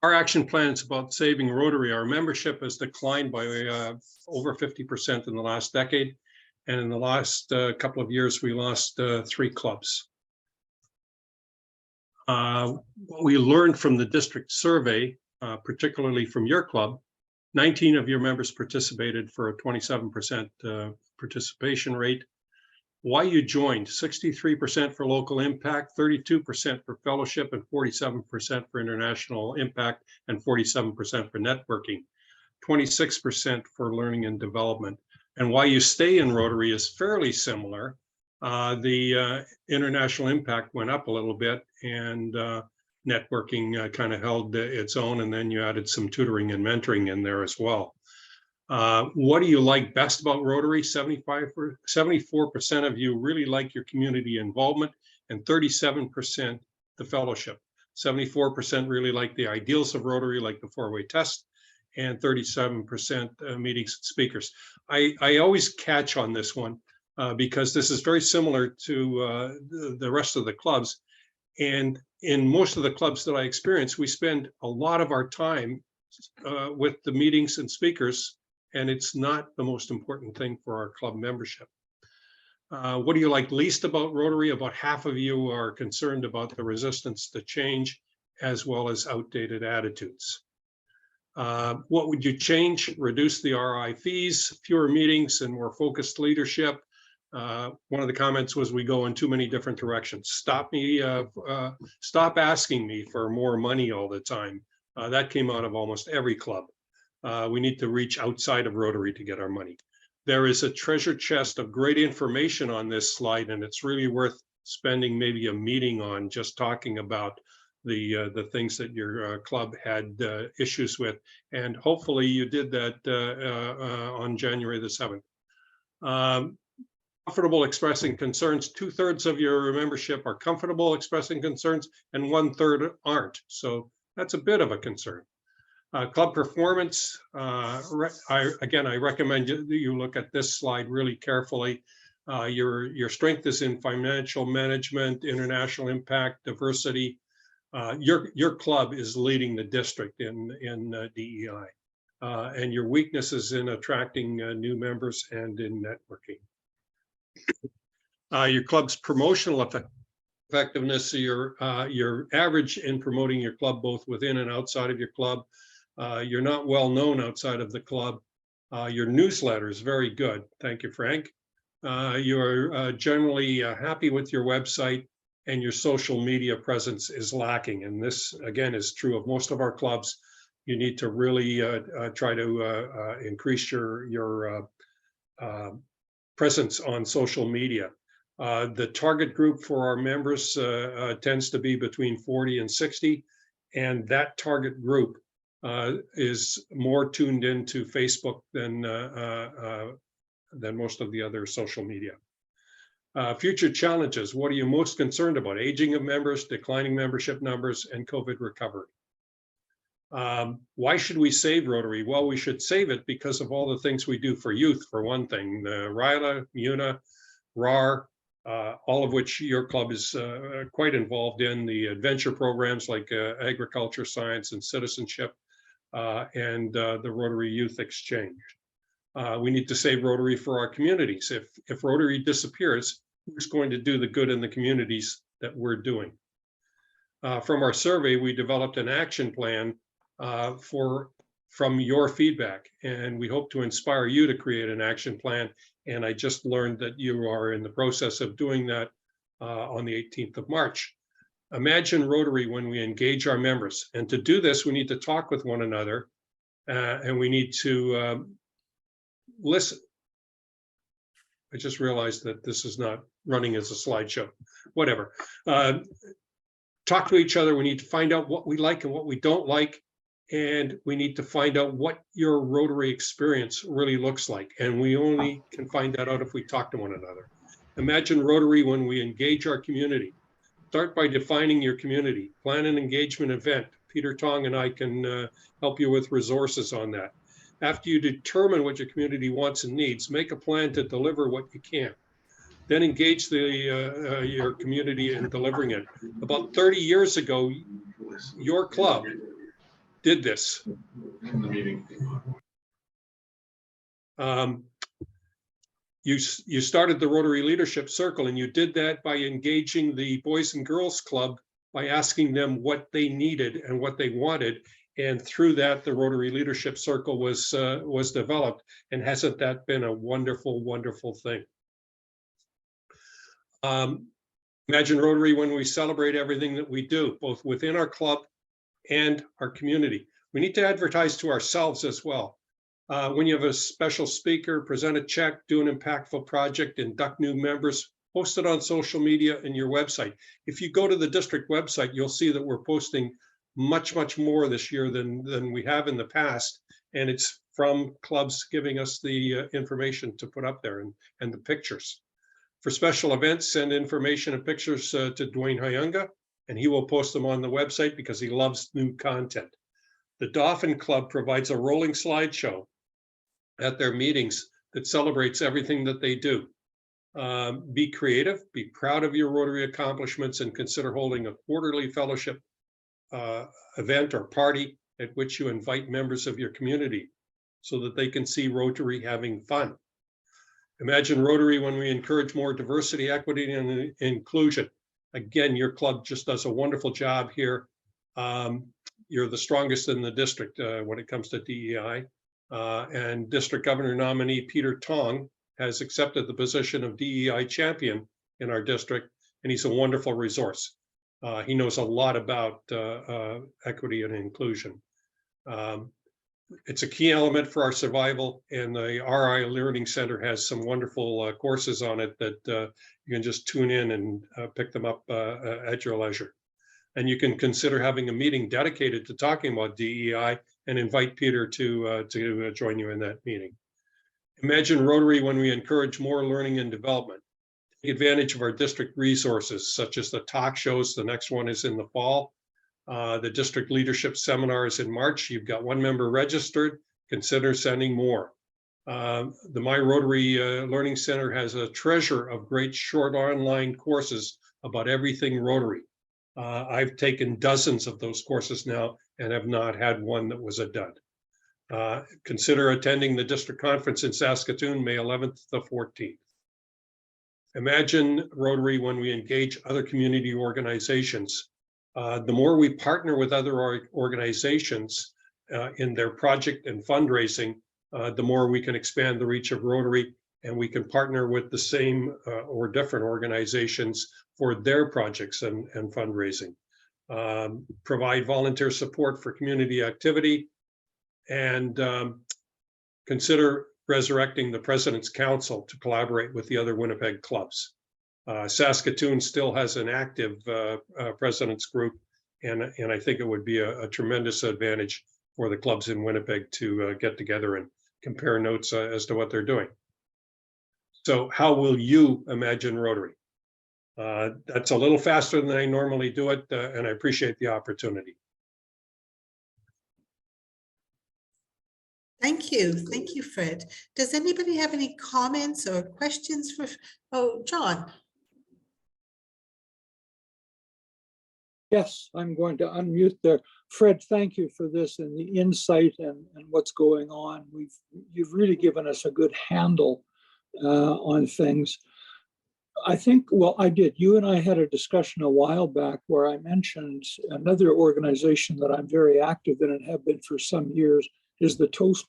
Our action plan is about saving Rotary. Our membership has declined by over 50% in the last decade. And in the last couple of years, we lost 3 clubs. What we learned from the district survey, particularly from your club, 19 of your members participated for a 27% participation rate. Why you joined: 63% for local impact, 32% for fellowship, and 47% for international impact, and 47% for networking, 26% for learning and development. And why you stay in Rotary is fairly similar. The international impact went up a little bit, and networking kind of held its own, and then you added some tutoring and mentoring in there as well. What do you like best about Rotary? 74% of you really like your community involvement, and 37% the fellowship. 74% really like the ideals of Rotary, like the 4-way test, and 37% meetings and speakers. I always catch on this one because this is very similar to the rest of the clubs. And in most of the clubs that I experience, we spend a lot of our time with the meetings and speakers, and it's not the most important thing for our club membership. What do you like least about Rotary? About half of you are concerned about the resistance to change, as well as outdated attitudes. What would you change? Reduce the RI fees, fewer meetings, and more focused leadership. One of the comments was we go in too many different directions. Stop asking me for more money all the time. That came out of almost every club. We need to reach outside of Rotary to get our money. There is a treasure chest of great information on this slide, and it's really worth spending maybe a meeting on just talking about the things that your club had issues with. And hopefully you did that on January the 7th. Comfortable expressing concerns. 2/3 of your membership are comfortable expressing concerns, and 1/3 aren't. So that's a bit of a concern. Club performance. I recommend you look at this slide really carefully. Your strength is in financial management, international impact, diversity. Your club is leading the district in DEI, and your weakness is in attracting new members and in networking. Your club's promotional effectiveness, your average in promoting your club both within and outside of your club. You're not well known outside of the club. Your newsletter is very good. Thank you, Frank. You're generally happy with your website, and your social media presence is lacking. And this, again, is true of most of our clubs. You need to really try to increase your presence on social media. The target group for our members tends to be between 40 and 60, and that target group is more tuned into Facebook than most of the other social media. Future challenges. What are you most concerned about? Aging of members, declining membership numbers, and COVID recovery. Why should we save Rotary? Well, we should save it because of all the things we do for youth, for one thing. The RILA, MUNA, RAR, all of which your club is quite involved in. The adventure programs like agriculture, science, and citizenship, and the Rotary Youth Exchange. We need to save Rotary for our communities. If Rotary disappears, who's going to do the good in the communities that we're doing? From our survey, we developed an action plan from your feedback, and we hope to inspire you to create an action plan. And I just learned that you are in the process of doing that on the 18th of March. Imagine Rotary when we engage our members. And to do this, we need to talk with one another, and we need to listen. I just realized that this is not running as a slideshow. Whatever. Talk to each other. We need to find out what we like and what we don't like. And we need to find out what your Rotary experience really looks like. And we only can find that out if we talk to one another. Imagine Rotary when we engage our community. Start by defining your community. Plan an engagement event. Peter Tong and I can help you with resources on that. After you determine what your community wants and needs, make a plan to deliver what you can. then engage your community in delivering it. About 30 years ago, your club did this. You started the Rotary Leadership Circle, and you did that by engaging the Boys and Girls Club by asking them what they needed and what they wanted. And through that, the Rotary Leadership Circle was developed. And hasn't that been a wonderful, wonderful thing? Imagine Rotary when we celebrate everything that we do, both within our club and our community. We need to advertise to ourselves as well. When you have a special speaker, present a check, do an impactful project, induct new members, post it on social media and your website. If you go to the district website, you'll see that we're posting much, much more this year than we have in the past. And it's from clubs giving us the information to put up there and the pictures. For special events, send information and pictures to Dwayne Hyunga, and he will post them on the website because he loves new content. The Dauphin Club provides a rolling slideshow at their meetings that celebrates everything that they do. Be creative, be proud of your Rotary accomplishments, and consider holding a quarterly fellowship event or party at which you invite members of your community so that they can see Rotary having fun. Imagine Rotary when we encourage more diversity, equity, and inclusion. Again, your club just does a wonderful job here. You're the strongest in the district when it comes to DEI. And District Governor nominee Peter Tong has accepted the position of DEI champion in our district, and he's a wonderful resource. He knows a lot about equity and inclusion. It's a key element for our survival, and the RI Learning Center has some wonderful courses on it that you can just tune in and pick them up at your leisure. And you can consider having a meeting dedicated to talking about DEI and invite Peter to join you in that meeting. Imagine Rotary when we encourage more learning and development. Take advantage of our district resources, such as the talk shows. The next one is in the fall. The district leadership seminar is in March. You've got one member registered. Consider sending more. The My Rotary Learning Center has a treasure of great short online courses about everything Rotary. I've taken dozens of those courses now and have not had one that was a dud. Consider attending the district conference in Saskatoon, May 11th to 14th. Imagine Rotary when we engage other community organizations. The more we partner with other organizations in their project and fundraising, the more we can expand the reach of Rotary, and we can partner with the same or different organizations for their projects and fundraising. Provide volunteer support for community activity, and consider resurrecting the President's Council to collaborate with the other Winnipeg clubs. Saskatoon still has an active president's group, and I think it would be a tremendous advantage for the clubs in Winnipeg to get together and compare notes as to what they're doing. So how will you imagine Rotary? That's a little faster than I normally do it, and I appreciate the opportunity. Thank you, Fred. Does anybody have any comments or questions for, oh, John? Yes, I'm going to unmute there. Fred, thank you for this and the insight and what's going on. You've really given us a good handle on things. I think, well, you and I had a discussion a while back where I mentioned another organization that I'm very active in and have been for some years is the Toastmasters